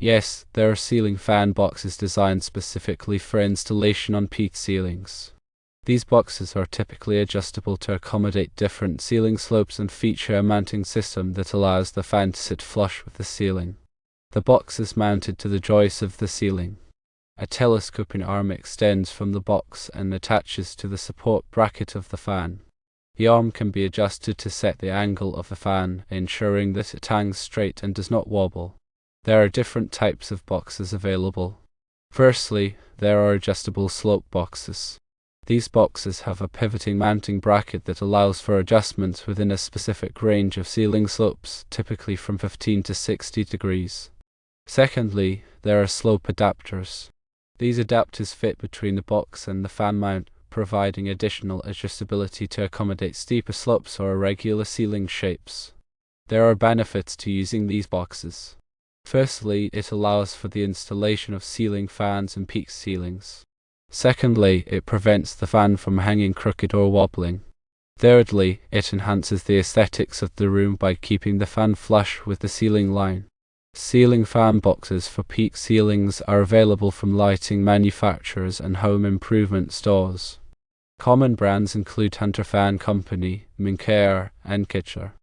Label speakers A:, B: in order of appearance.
A: Yes, there are ceiling fan boxes designed specifically for installation on peak ceilings. These boxes are typically adjustable to accommodate different ceiling slopes and feature a mounting system that allows the fan to sit flush with the ceiling. The box is mounted to the joists of the ceiling. A telescoping arm extends from the box and attaches to the support bracket of the fan. The arm can be adjusted to set the angle of the fan, ensuring that it hangs straight and does not wobble. There are different types of boxes available. Firstly, there are adjustable slope boxes. These boxes have a pivoting mounting bracket that allows for adjustments within a specific range of ceiling slopes, typically from 15 to 60 degrees. Secondly, there are slope adapters. These adapters fit between the box and the fan mount, providing additional adjustability to accommodate steeper slopes or irregular ceiling shapes. There are benefits to using these boxes. Firstly, it allows for the installation of ceiling fans in peak ceilings. Secondly, it prevents the fan from hanging crooked or wobbling. Thirdly, it enhances the aesthetics of the room by keeping the fan flush with the ceiling line. Ceiling fan boxes for peak ceilings are available from lighting manufacturers and home improvement stores. Common brands include Hunter Fan Company, Mincair, and Kitcher.